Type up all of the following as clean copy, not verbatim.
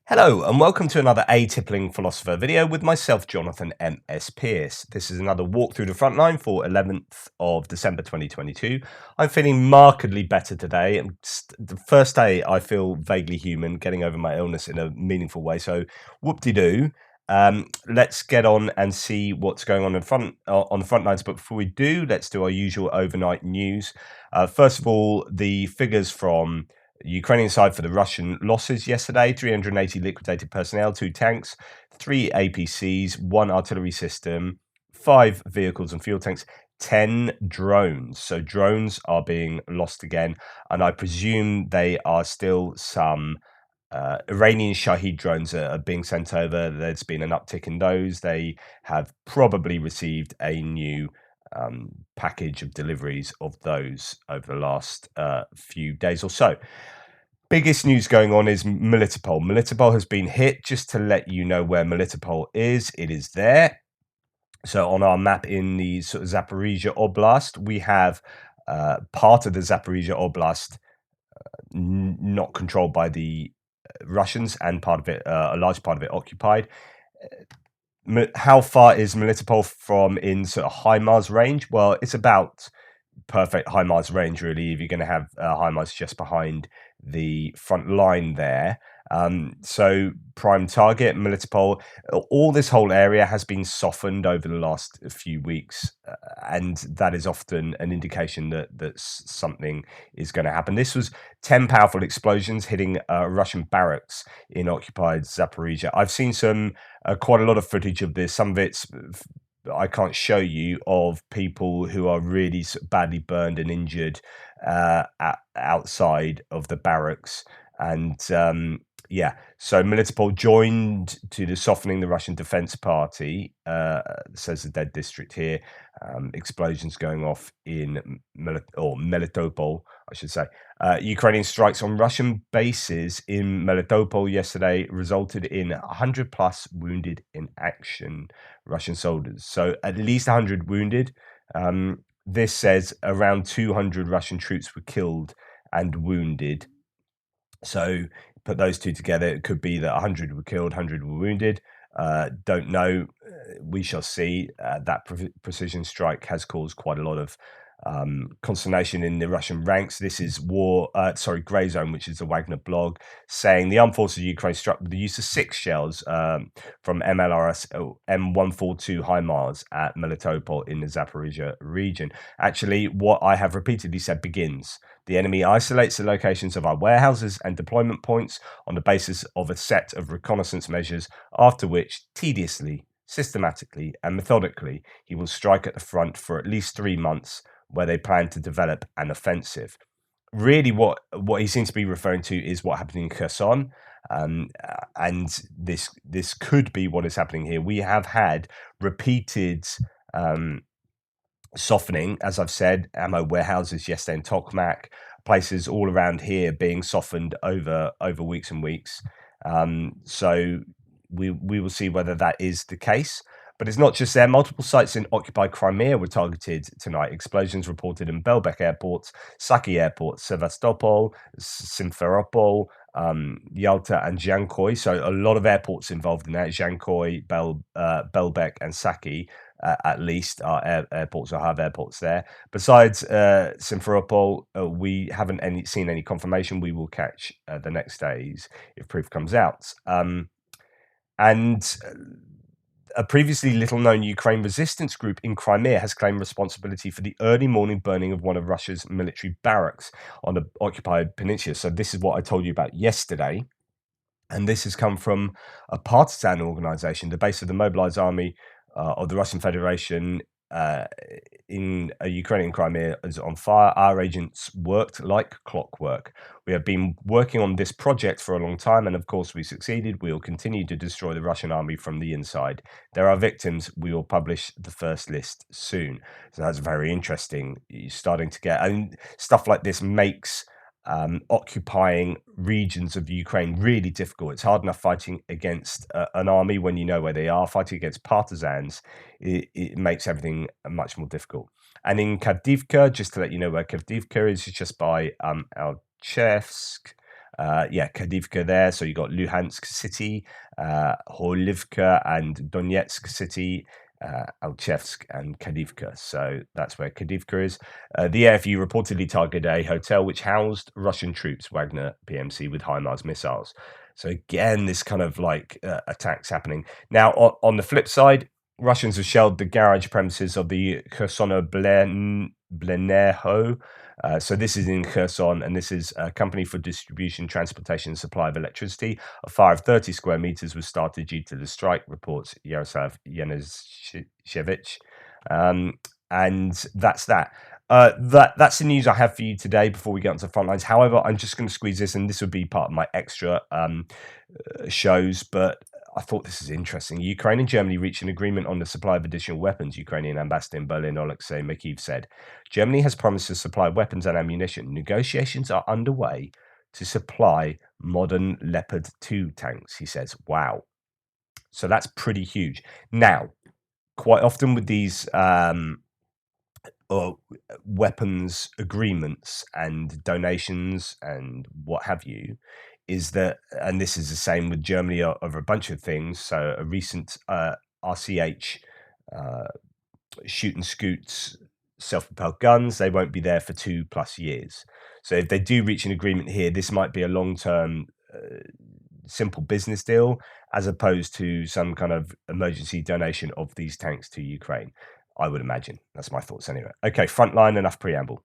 Hello and welcome to another Atypical Philosopher video with myself, Jonathan M.S. Pearce. This is another walk through the Frontline for 11th of December 2022. I'm feeling markedly better today. The first day I feel vaguely human, getting over my illness in a meaningful way. So whoop-de-doo. Let's get on and see what's going on on the front lines. But before we do, let's do our usual overnight news. First of all, the figures from Ukrainian side for the Russian losses yesterday: 380 liquidated personnel, 2 tanks, 3 APCs, 1 artillery system, 5 vehicles and fuel tanks, 10 drones. So drones are being lost again, and I presume they are still some Iranian Shahed drones are being sent over. There's been an uptick in those. They have probably received a new package of deliveries of those over the last few days or so. Biggest news going on is Melitopol. Melitopol has been hit. Just to let you know where Melitopol is, it is there. So on our map in the sort of Zaporizhia Oblast, we have part of the Zaporizhia Oblast not controlled by the Russians, and part of it, a large part of it, occupied. How far is Melitopol from in sort of HIMARS range? Well, it's about perfect HIMARS range, really, if you're going to have HIMARS just behind the front line there. So prime target, Melitopol. All this whole area has been softened over the last few weeks, and that is often an indication that something is going to happen. This was 10 powerful explosions hitting Russian barracks in occupied Zaporizhia. I've seen quite a lot of footage of this. Some of it's I can't show you, of people who are really badly burned and injured outside of the barracks. And yeah, so Melitopol joined to the softening the Russian Defense Party, says the Dead District here. Explosions going off in Melitopol, I should say. Ukrainian strikes on Russian bases in Melitopol yesterday resulted in 100 plus wounded in action, Russian soldiers. So at least 100 wounded. This says around 200 Russian troops were killed and wounded. So put those two together, it could be that 100 were killed, 100 were wounded. Don't know. We shall see. That precision strike has caused quite a lot of consternation in the Russian ranks. This is Grey Zone, which is the Wagner blog, saying the armed forces of Ukraine struck with the use of 6 shells from MLRS M142 HIMARS at Melitopol in the Zaporizhia region. Actually, what I have repeatedly said begins. The enemy isolates the locations of our warehouses and deployment points on the basis of a set of reconnaissance measures, after which, tediously, systematically, and methodically, he will strike at the front for at least 3 months, where they plan to develop an offensive. Really, what he seems to be referring to is what happened in Kherson, and this could be what is happening here. We have had repeated softening, as I've said, ammo warehouses yesterday in Tokmak, places all around here being softened over weeks and weeks. So we will see whether that is the case. But it's not just there. Multiple sites in occupied Crimea were targeted tonight. Explosions reported in Belbek airports, Saki airport, Sevastopol, Simferopol, Yalta, and Zhankoy. So a lot of airports involved in that: Zhankoy, Belbek, and Saki. At least are airports, or have airports there. Besides Simferopol, we haven't seen any confirmation. We will catch the next days if proof comes out. And a previously little-known Ukraine resistance group in Crimea has claimed responsibility for the early morning burning of one of Russia's military barracks on the occupied peninsula. So this is what I told you about yesterday. And this has come from a partisan organization. The base of the mobilized army of the Russian Federation in Ukrainian Crimea is on fire. Our agents worked like clockwork. We have been working on this project for a long time, and of course we succeeded. We will continue to destroy the Russian army from the inside. There are victims. We will publish the first list soon. So that's very interesting. You're starting to get, and stuff like this makes occupying regions of Ukraine really difficult. It's hard enough fighting against an army when you know where they are. Fighting against partisans, it makes everything much more difficult. And in Avdivka, just to let you know where Avdivka is, it's just by Alchevsk. Kharkivka there. So you got Luhansk city, Horlivka and Donetsk city, Alchevsk and Kharkivka. So that's where Kharkivka is. The AFU reportedly targeted a hotel which housed Russian troops, Wagner PMC, with HIMARS missiles. So again, this kind of like attacks happening. Now, on the flip side, Russians have shelled the garage premises of the Khersono-Bleneho. So this is in Kherson, and this is a company for distribution, transportation, and supply of electricity. A fire of 30 square meters was started due to the strike, reports Yaroslav Yanishevich. And that's that. That's the news I have for you today before we get onto Frontlines. However, I'm just going to squeeze this, and this would be part of my extra shows, but I thought this is interesting. Ukraine and Germany reached an agreement on the supply of additional weapons, Ukrainian ambassador in Berlin, Oleksiy Mikheyev, said. Germany has promised to supply weapons and ammunition. Negotiations are underway to supply modern Leopard 2 tanks, he says. Wow. So that's pretty huge. Now, quite often with these weapons agreements and donations and what have you, is that, and this is the same with Germany over a bunch of things. So a recent RCH shoot and scoots self-propelled guns, they won't be there for 2+ years. So if they do reach an agreement here, this might be a long-term simple business deal as opposed to some kind of emergency donation of these tanks to Ukraine, I would imagine. That's my thoughts anyway. Okay, Frontline, enough preamble.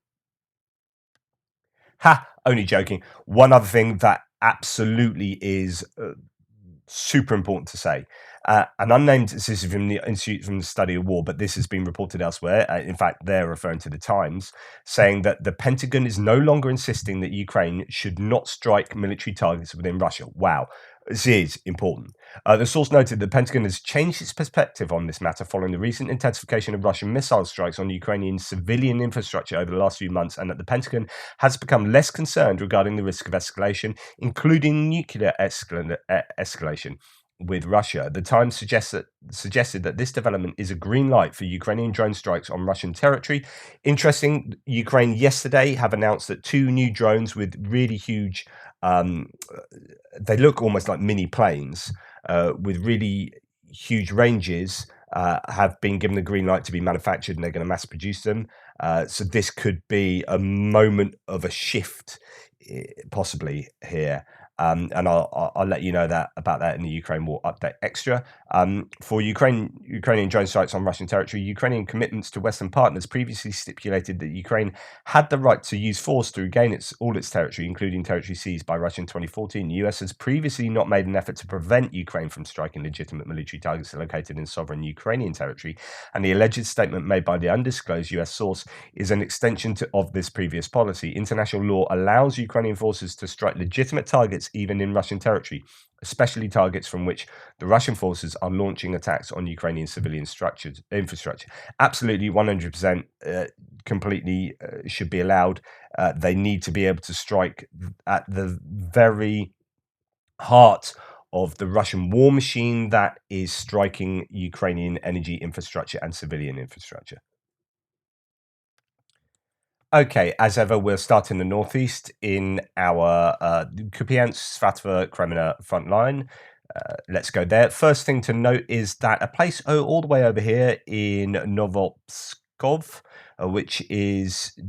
Only joking. One other thing that absolutely is super important to say. An unnamed, this is from the Institute from the Study of War, but this has been reported elsewhere. In fact, they're referring to the Times, saying that the Pentagon is no longer insisting that Ukraine should not strike military targets within Russia. Wow. This is important. The source noted the Pentagon has changed its perspective on this matter following the recent intensification of Russian missile strikes on Ukrainian civilian infrastructure over the last few months, and that the Pentagon has become less concerned regarding the risk of escalation, including nuclear escalation with Russia. The Times suggested that this development is a green light for Ukrainian drone strikes on Russian territory. Interesting, Ukraine yesterday have announced that 2 new drones with really huge they look almost like mini planes with really huge ranges have been given the green light to be manufactured, and they're going to mass produce them. So this could be a moment of a shift possibly here. And I'll let you know about that in the Ukraine War Update Extra. For Ukrainian drone strikes on Russian territory, Ukrainian commitments to Western partners previously stipulated that Ukraine had the right to use force to regain all its territory, including territory seized by Russia in 2014. The US has previously not made an effort to prevent Ukraine from striking legitimate military targets located in sovereign Ukrainian territory, and the alleged statement made by the undisclosed US source is an extension of this previous policy. International law allows Ukrainian forces to strike legitimate targets even in Russian territory, especially targets from which the Russian forces are launching attacks on Ukrainian civilian infrastructure. Absolutely, 100%, completely should be allowed. They need to be able to strike at the very heart of the Russian war machine that is striking Ukrainian energy infrastructure and civilian infrastructure. Okay, as ever, we'll start in the northeast in our Kupiansk-Svatove-Kreminna front line. Let's go there. First thing to note is that a place all the way over here in Novopskov, which is,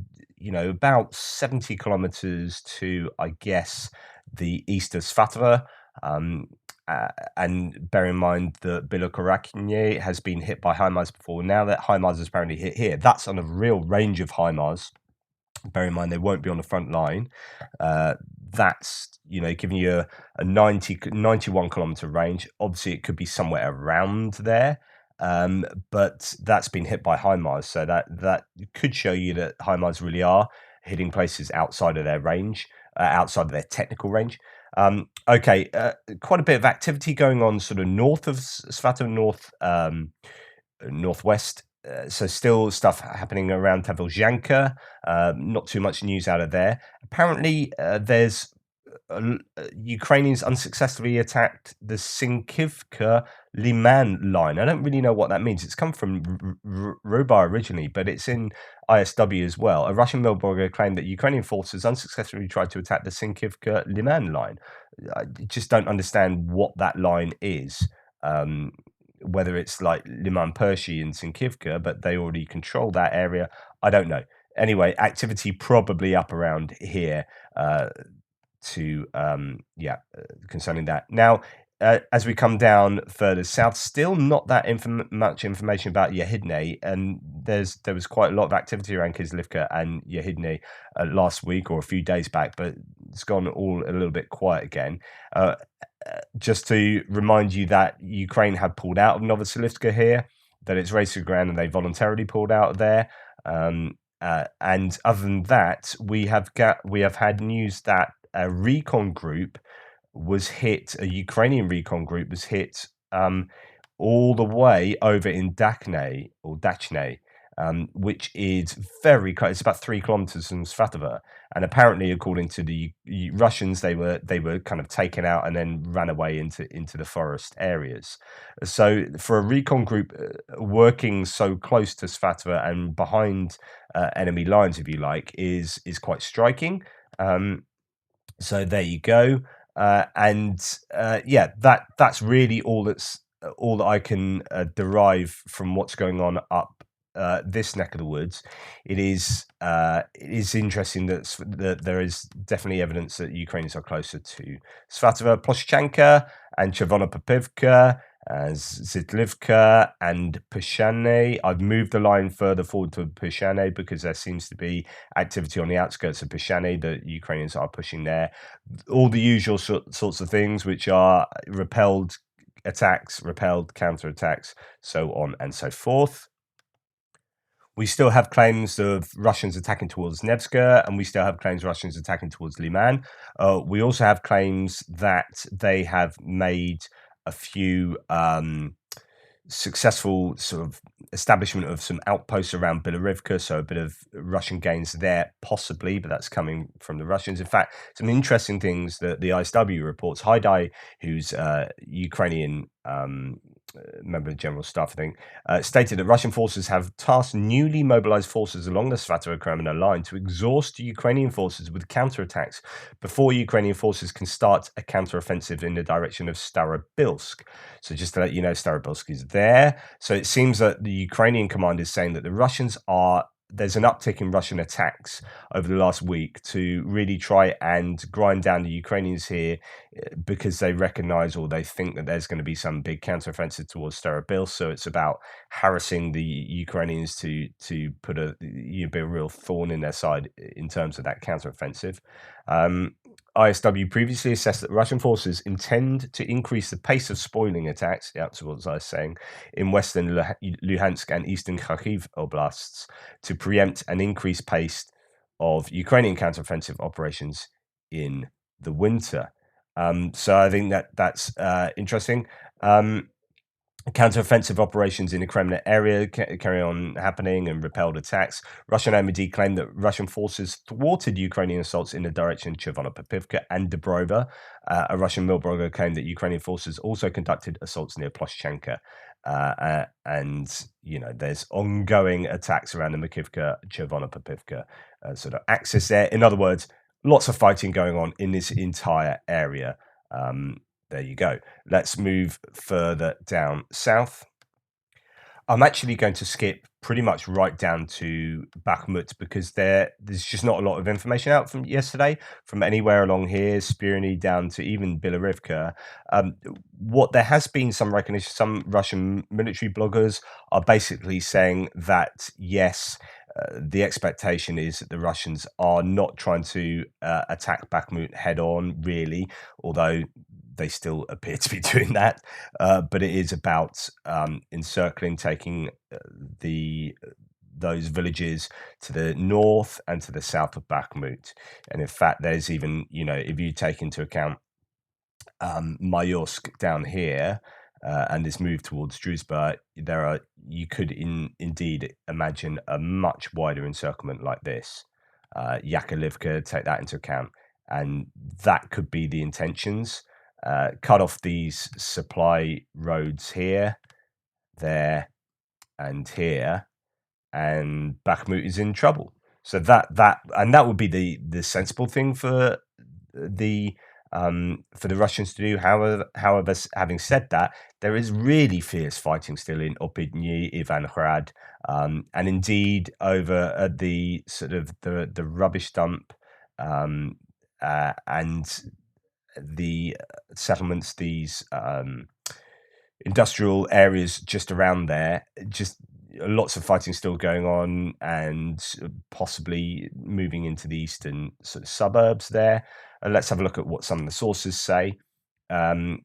about 70 kilometers to, I guess, the east of Svatove. And bear in mind that Bilokorakine has been hit by HIMARS before. Now that HIMARS is apparently hit here, that's on a real range of HIMARS. Bear in mind, they won't be on the front line. That's, giving you a 91 kilometer range. Obviously, it could be somewhere around there. But that's been hit by HIMARS. So that could show you that HIMARS really are hitting places outside of their range, outside of their technical range. Okay, quite a bit of activity going on sort of north of Svatove, northwest. So still stuff happening around Pavlivka. Not too much news out of there. Apparently, there's Ukrainians unsuccessfully attacked the Sinkivka Liman line. I don't really know what that means. It's come from Robar originally, but it's in ISW as well. A Russian mail blogger claimed that Ukrainian forces unsuccessfully tried to attack the Sinkivka Liman line. I just don't understand what that line is. Whether it's like Liman Pershi and Sinkivka, but they already control that area. I don't know. Anyway, activity probably up around here. Concerning that. Now, as we come down further south, still not that much information about Yehidne, and there was quite a lot of activity around Kislivka and Yehidne last week or a few days back, but it's gone all a little bit quiet again. Just to remind you that Ukraine had pulled out of Novoselivka here, that it's raised to the ground and they voluntarily pulled out of there. And other than that, we have had news that a recon group was hit. A Ukrainian recon group was hit all the way over in Dachne, which is very close. It's about 3 kilometers from Svatove, and apparently, according to the Russians, they were kind of taken out and then ran away into the forest areas. So, for a recon group working so close to Svatove and behind enemy lines, if you like, is quite striking. So there you go, that's really all that I can derive from what's going on up this neck of the woods. It is interesting that there is definitely evidence that Ukrainians are closer to Svatove, Ploshchanka, and Chervonopopivka, Zitlivka and Pyshane. I've moved the line further forward to Pyshane because there seems to be activity on the outskirts of Pyshane. The Ukrainians are pushing there. All the usual sorts of things, which are repelled attacks, repelled counterattacks, so on and so forth. We still have claims of Russians attacking towards Nevska, and we still have claims of Russians attacking towards Liman. We also have claims that they have made a few successful sort of establishment of some outposts around Bilorivka, so a bit of Russian gains there, possibly, but that's coming from the Russians. In fact, some interesting things that the ISW reports. Haidai, who's Ukrainian member of the General Staff, I think, stated that Russian forces have tasked newly mobilized forces along the Svatove-Kreminna line to exhaust Ukrainian forces with counterattacks before Ukrainian forces can start a counteroffensive in the direction of Starobilsk. So just to let you know, Starobilsk is there. So it seems that the Ukrainian command is saying that there's an uptick in Russian attacks over the last week to really try and grind down the Ukrainians here because they recognize or they think that there's going to be some big counteroffensive towards Starobilsk. So it's about harassing the Ukrainians to put a real thorn in their side in terms of that counteroffensive. ISW previously assessed that Russian forces intend to increase the pace of spoiling attacks, that's what I was saying, in western Luhansk and eastern Kharkiv oblasts to preempt an increased pace of Ukrainian counteroffensive operations in the winter. So I think that's interesting. Counter-offensive operations in the Kreminna area carry on happening and repelled attacks. Russian MOD claimed that Russian forces thwarted Ukrainian assaults in the direction of Chervonopopivka and Dobrova. A Russian Milbrogger claimed that Ukrainian forces also conducted assaults near Ploshchanka. And, there's ongoing attacks around the Makivka, Chervonopopivka sort of axis there. In other words, lots of fighting going on in this entire area. There you go. Let's move further down south. I'm actually going to skip pretty much right down to Bakhmut because there's just not a lot of information out from yesterday from anywhere along here, Spirny down to even Bilorivka. What there has been some recognition, some Russian military bloggers are basically saying that, yes, the expectation is that the Russians are not trying to attack Bakhmut head on, really, although they still appear to be doing that, but it is about encircling, taking those villages to the north and to the south of Bakhmut. And in fact, there's even, if you take into account Mayorsk down here and this move towards Druzhba, you could indeed imagine a much wider encirclement like this. Yakovlivka, take that into account, and that could be the intentions. Cut off these supply roads here, there, and here, and Bakhmut is in trouble. So that would be the sensible thing the for the Russians to do. However, having said that, there is really fierce fighting still in Opidny, Ivanhrad, and indeed over at the sort of the rubbish dump, and the settlements, these industrial areas just around there. Just lots of fighting still going on, and possibly moving into the eastern sort of suburbs there. And let's have a look at what some of the sources say. Um,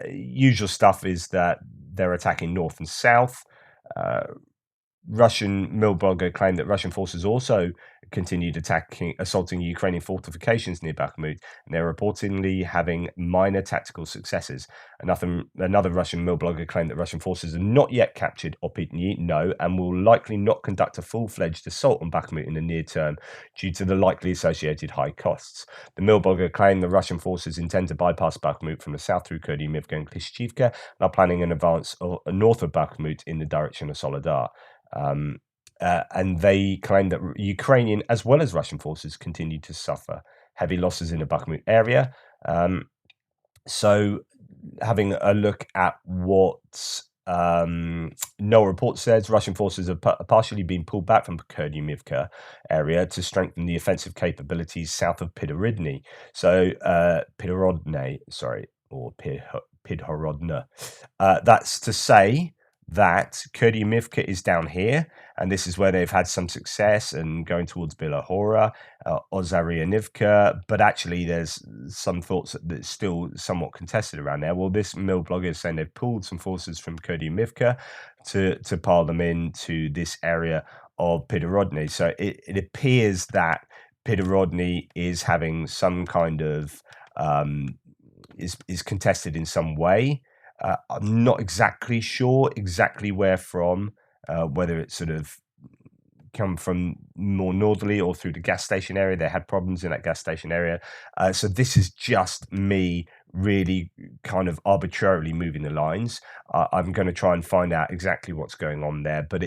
Usual stuff is that they're attacking north and south. Uh, Russian mill blogger claimed that Russian forces also continued assaulting Ukrainian fortifications near Bakhmut, and they're reportedly having minor tactical successes. Another Russian mill blogger claimed that Russian forces have not yet captured Opitny, and will likely not conduct a full-fledged assault on Bakhmut in the near term due to the likely associated high costs. The mill blogger claimed the Russian forces intend to bypass Bakhmut from the south through Kupiansk and Klishchivka, and are planning an advance north of Bakhmut in the direction of Vuhledar. And they claim that Ukrainian as well as Russian forces continue to suffer heavy losses in the Bakhmut area. So, having a look at what no report says, Russian forces have partially been pulled back from Kupiansk area to strengthen the offensive capabilities south of Pidorodny. So, Pidorodne, sorry, or Pidhorodna. That's to say that Kupiansk is down here, and this is where they've had some success and going towards Bilahora, Ozarianivka, but actually there's some thoughts that it's still somewhat contested around there. Well, this mill blogger is saying they've pulled some forces from Kupiansk to pile them into this area of Pidorodny. So it appears that Pidorodny is having some kind of is contested in some way. I'm not exactly sure where from, whether it's sort of come from more northerly or through the gas station area. They had problems in that gas station area. So this is just me really kind of arbitrarily moving the lines. I'm going to try and find out exactly what's going on there. But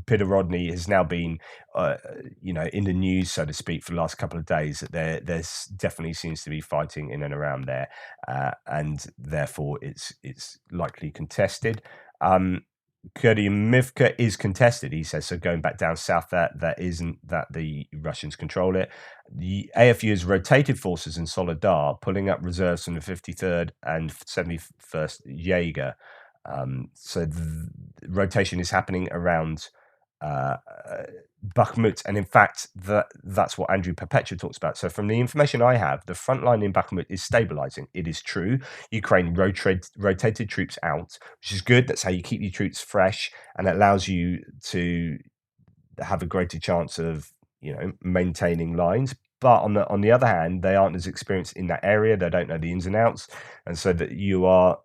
Pidorodny has now been, in the news, so to speak, for the last couple of days. That there's definitely seems to be fighting in and around there, and therefore it's likely contested. Kupiansk is contested, he says. So going back down south, that isn't that the Russians control it. The AFU has rotated forces in Vuhledar, pulling up reserves from the 53rd and 71st Jaeger. So the rotation is happening around Bakhmut, and in fact, that's what Andrew Perpetua talks about. So, from the information I have, the front line in Bakhmut is stabilizing. It is true. Ukraine rotated troops out, which is good. That's how you keep your troops fresh, and it allows you to have a greater chance of maintaining lines. But on the other hand, they aren't as experienced in that area. They don't know the ins and outs, and so that you are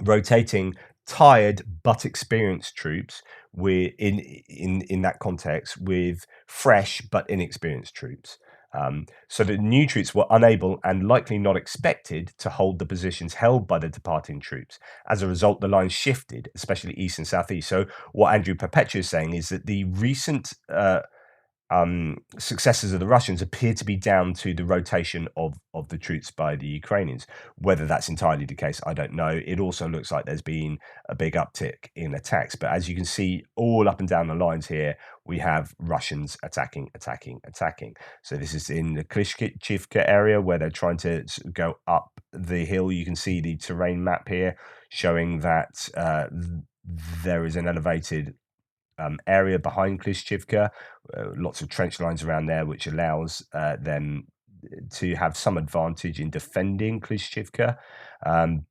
rotating tired but experienced troops in that context with fresh but inexperienced troops. So the new troops were unable and likely not expected to hold the positions held by the departing troops. As a result, the lines shifted, especially east and southeast. So what Andrew Perpetua is saying is that the recent successes of the Russians appear to be down to the rotation of the troops by the Ukrainians. Whether that's entirely the case, I don't know. It also looks like there's been a big uptick in attacks. But as you can see, all up and down the lines here, we have Russians attacking. So this is in the Klishchivka area where they're trying to go up the hill. You can see the terrain map here showing that there is an elevated area behind Klishchivka, lots of trench lines around there, which allows them to have some advantage in defending Klishchivka.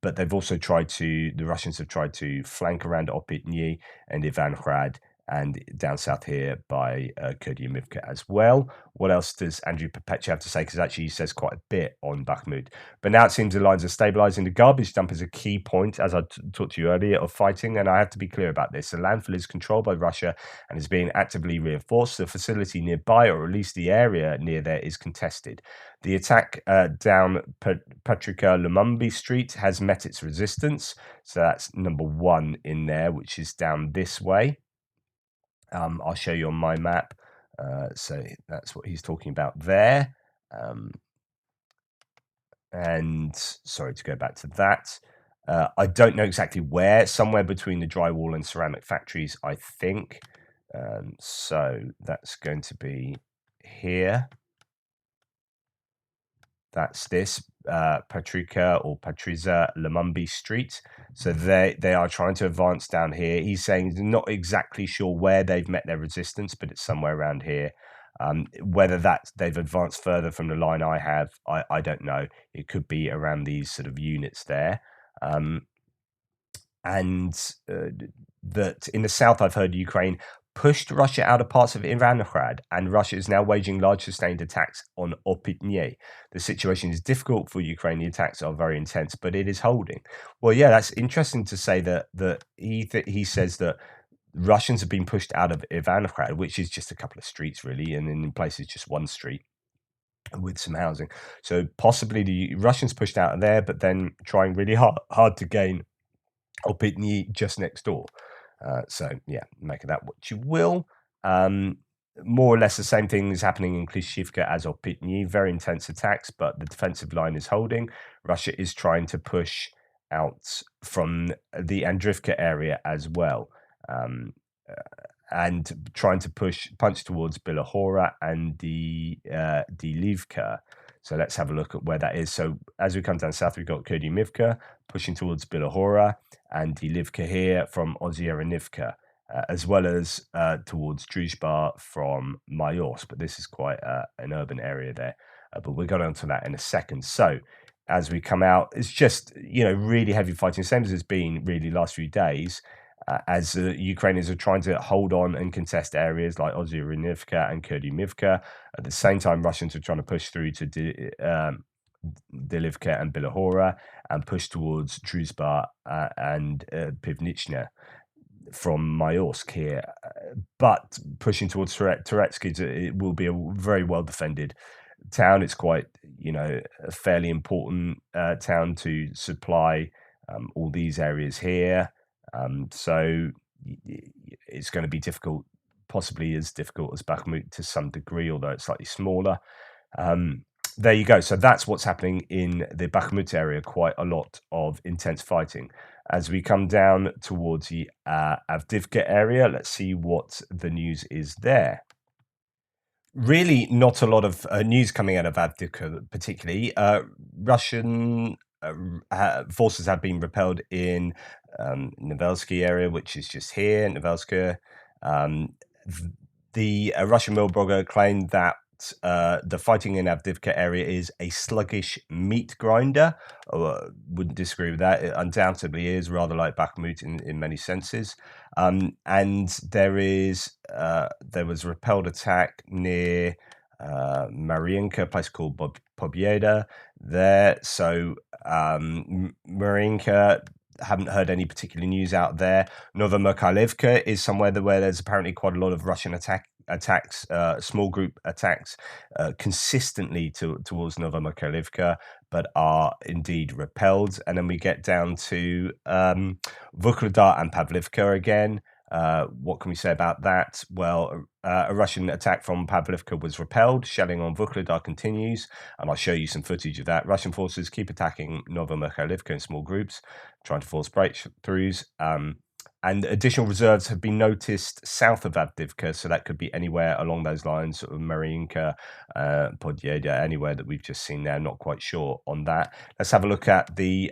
But they've also the Russians have tried to flank around Opitny and Ivanhrad and down south here by Kupiansk as well. What else does Andrew Perpetua have to say? Because actually he says quite a bit on Bakhmut. But now it seems the lines are stabilising. The garbage dump is a key point, as I talked to you earlier, of fighting. And I have to be clear about this. The landfill is controlled by Russia and is being actively reinforced. The facility nearby, or at least the area near there, is contested. The attack down Patrika Lumumbi Street has met its resistance. So that's number one in there, which is down this way. I'll show you on my map. So that's what he's talking about there. And sorry to go back to that. I don't know exactly where, somewhere between the drywall and ceramic factories, I think. So that's going to be here. That's this Patrika or Patriza Lumumbi Street. So they are trying to advance down here. He's saying he's not exactly sure where they've met their resistance, but it's somewhere around here. Whether that they've advanced further from the line I have, I don't know. It could be around these sort of units there. That in the south, I've heard Ukraine pushed Russia out of parts of Ivangrad, and Russia is now waging large sustained attacks on Opitny. The situation is difficult for Ukraine. The attacks are very intense, but it is holding. Well, yeah, that's interesting to say that he says that Russians have been pushed out of Ivangrad, which is just a couple of streets, really, and in places just one street with some housing. So possibly the Russians pushed out of there, but then trying really hard to gain Opitny just next door. So yeah, make of that what you will. More or less the same thing is happening in Klishivka as Opitny. Very intense attacks, but the defensive line is holding. Russia is trying to push out from the Avdivka area as well, and trying to punch towards Bilahora and the Livka. So let's have a look at where that is. So as we come down south, we've got Kupiansk pushing towards Bilahora and the Livka here from Ozyeranivka, as well as towards Druzhba from Mayorsk. But this is quite an urban area there. But we'll go on to that in a second. So as we come out, it's just, really heavy fighting, same as it's been really last few days. As Ukrainians are trying to hold on and contest areas like Ozyeranivka and Kupiansk. At the same time, Russians are trying to push through to Delivka and Bilahora and push towards Druzhba and Pivnichna from Mayorsk here. But pushing towards Turetsky, it will be a very well defended town. It's quite, a fairly important town to supply all these areas here. So it's going to be difficult, possibly as difficult as Bakhmut to some degree, although it's slightly smaller. There you go. So that's what's happening in the Bakhmut area. Quite a lot of intense fighting. As we come down towards the Avdivka area, let's see what the news is there. Really not a lot of news coming out of Avdivka, particularly. Russian forces have been repelled in Novelsky area, which is just here, Novelska. The Russian Milblogger claimed that the fighting in Avdivka area is a sluggish meat grinder. Wouldn't disagree with that. It undoubtedly is, rather like Bakhmut in many senses. And there was a repelled attack near Marinka, a place called Pobjeda there. So Marinka, haven't heard any particular news out there. Novomykhailivka is somewhere where there's apparently quite a lot of Russian attacks, small group attacks, consistently towards Novomykhailivka, but are indeed repelled. And then we get down to Vuhledar and Pavlivka again. What can we say about that? Well, a Russian attack from Pavlivka was repelled. Shelling on Vuhledar continues, and I'll show you some footage of that. Russian forces keep attacking Novomykhailivka in small groups, trying to force breakthroughs. And additional reserves have been noticed south of Avdivka, so that could be anywhere along those lines, sort of Marinka, Pobjeda, anywhere that we've just seen there. Not quite sure on that. Let's have a look at the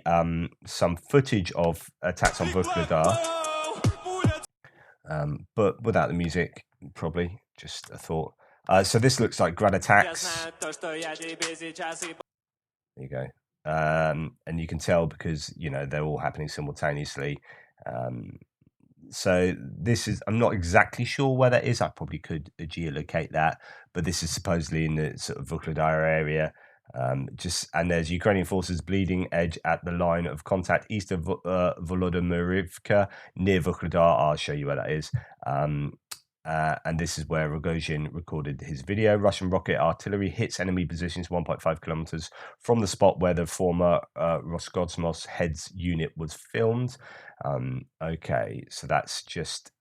some footage of attacks on Vuhledar. But without the music, probably just a thought. So this looks like grad attacks. There you go. And you can tell because, they're all happening simultaneously. So this is, I'm not exactly sure where that is. I probably could geolocate that, but this is supposedly in the sort of Vuhledar area. And there's Ukrainian forces bleeding edge at the line of contact east of Volodymyrivka near Vuhledar. I'll show you where that is. And this is where Rogozin recorded his video. Russian rocket artillery hits enemy positions 1.5 kilometers from the spot where the former Roscosmos heads unit was filmed. Okay, so that's just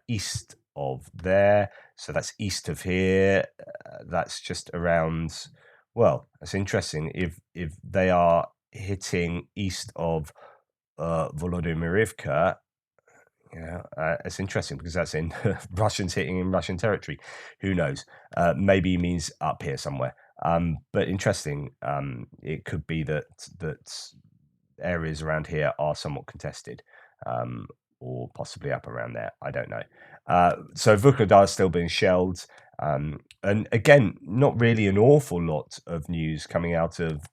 east of there. So that's east of here. That's just around. Well, that's interesting. If they are hitting east of Volodymyrivka, yeah, it's interesting because that's in Russians hitting in Russian territory. Who knows? Maybe he means up here somewhere. But interesting. It could be that areas around here are somewhat contested, or possibly up around there. I don't know. So Vuhledar is still being shelled. And again, not really an awful lot of news coming out of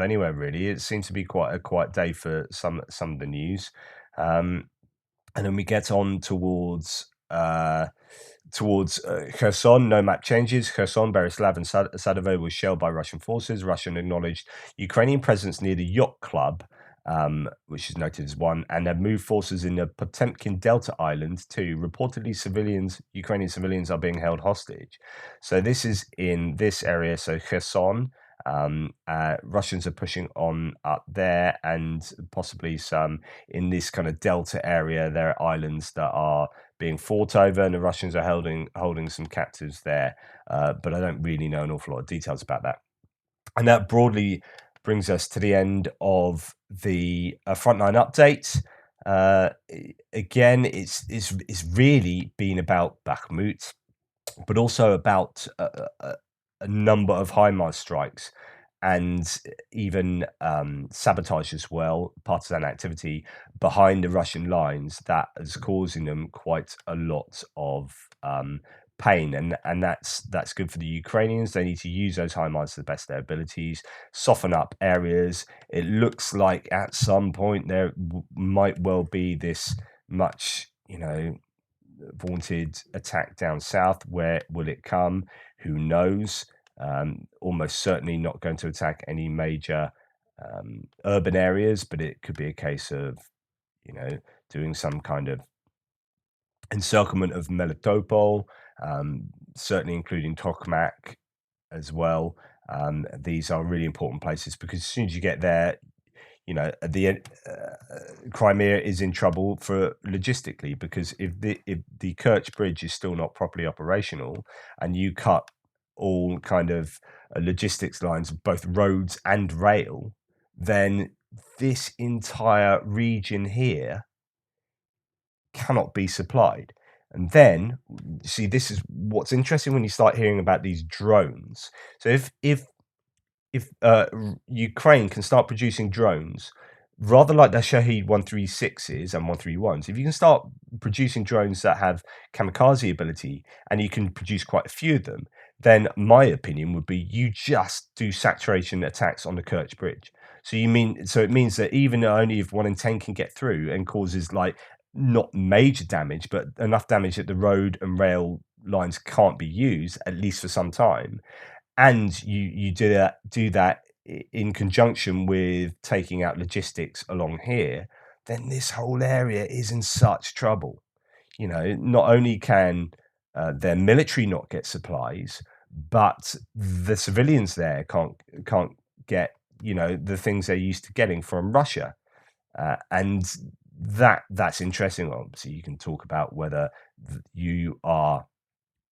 anywhere really. It seems to be quite a quiet day for some of the news. And then we get on towards Kherson. No map changes. Kherson, Berislav, and Sadovo was shelled by Russian forces. Russian acknowledged Ukrainian presence near the yacht club, which is noted as one, and have moved forces in the Potemkin Delta Island too. Reportedly, Ukrainian civilians are being held hostage. So this is in this area. So Kherson. Russians are pushing on up there, and possibly some in this kind of delta area. There are islands that are being fought over, and the Russians are holding some captives there. But I don't really know an awful lot of details about that. And that broadly brings us to the end of the Frontline update. Again, it's really been about Bakhmut, but also about a number of HIMARS strikes and even sabotage as well, partisan activity behind the Russian lines that is causing them quite a lot of pain, and that's good for the Ukrainians. They need to use those HIMARS to the best of their abilities, soften up areas. It looks like at some point there might well be this much, vaunted attack down south. Where will it come? Who knows? Almost certainly not going to attack any major urban areas, but it could be a case of, doing some kind of encirclement of Melitopol, certainly including Tokmak as well. These are really important places because as soon as you get there, at the end, Crimea is in trouble for logistically, because if the Kerch bridge is still not properly operational and you cut all kind of logistics lines of both roads and rail, then this entire region here cannot be supplied. And then, see, this is what's interesting when you start hearing about these drones. So if Ukraine can start producing drones, rather like the Shahed 136s and 131s, if you can start producing drones that have kamikaze ability and you can produce quite a few of them, then my opinion would be you just do saturation attacks on the Kerch Bridge. So it means that even only if 1 in 10 can get through and causes like not major damage, but enough damage that the road and rail lines can't be used, at least for some time, and you do that in conjunction with taking out logistics along here, then this whole area is in such trouble. Not only can their military not get supplies, but the civilians there can't get the things they're used to getting from Russia, and that's interesting. Obviously, you can talk about whether you are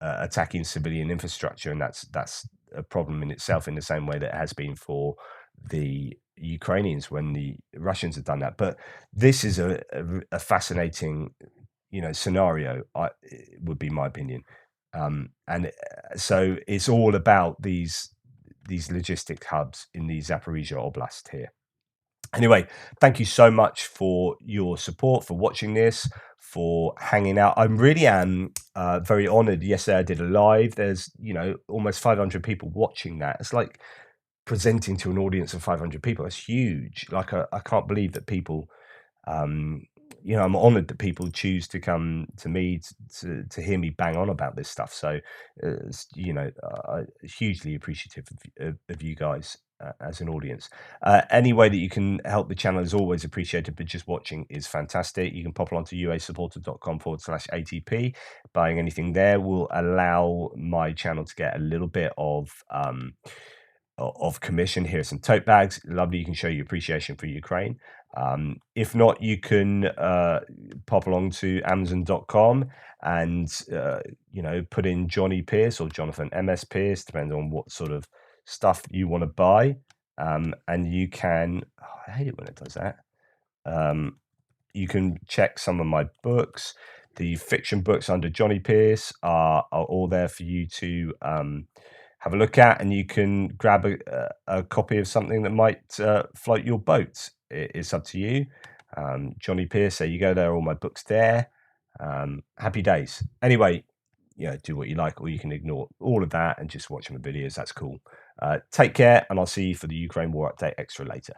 attacking civilian infrastructure, and that's a problem in itself, in the same way that it has been for the Ukrainians when the Russians have done that. But this is a fascinating, scenario. It would be my opinion, and so it's all about these logistic hubs in the Zaporizhia Oblast here. Anyway, thank you so much for your support, for watching this, for hanging out. I really am very honored. Yesterday I did a live. There's, almost 500 people watching that. It's like presenting to an audience of 500 people. It's huge. Like, I can't believe that people I'm honoured that people choose to come to me to hear me bang on about this stuff. So, hugely appreciative of you guys as an audience. Any way that you can help the channel is always appreciated, but just watching is fantastic. You can pop along to uasupporter.com/ATP. Buying anything there will allow my channel to get a little bit of commission. Here are some tote bags. Lovely. You can show your appreciation for Ukraine. If not, you can pop along to Amazon.com and put in Johnny Pierce or Jonathan MS Pierce, depending on what sort of stuff you want to buy. And you can, I hate it when it does that. You can check some of my books. The fiction books under Johnny Pierce are all there for you to have a look at, and you can grab a copy of something that might float your boat. It's up to you. Johnny Pierce, there you go. There are all my books there. Happy days. Anyway, do what you like, or you can ignore all of that and just watch my videos. That's cool. Take care, and I'll see you for the Ukraine War Update Extra later.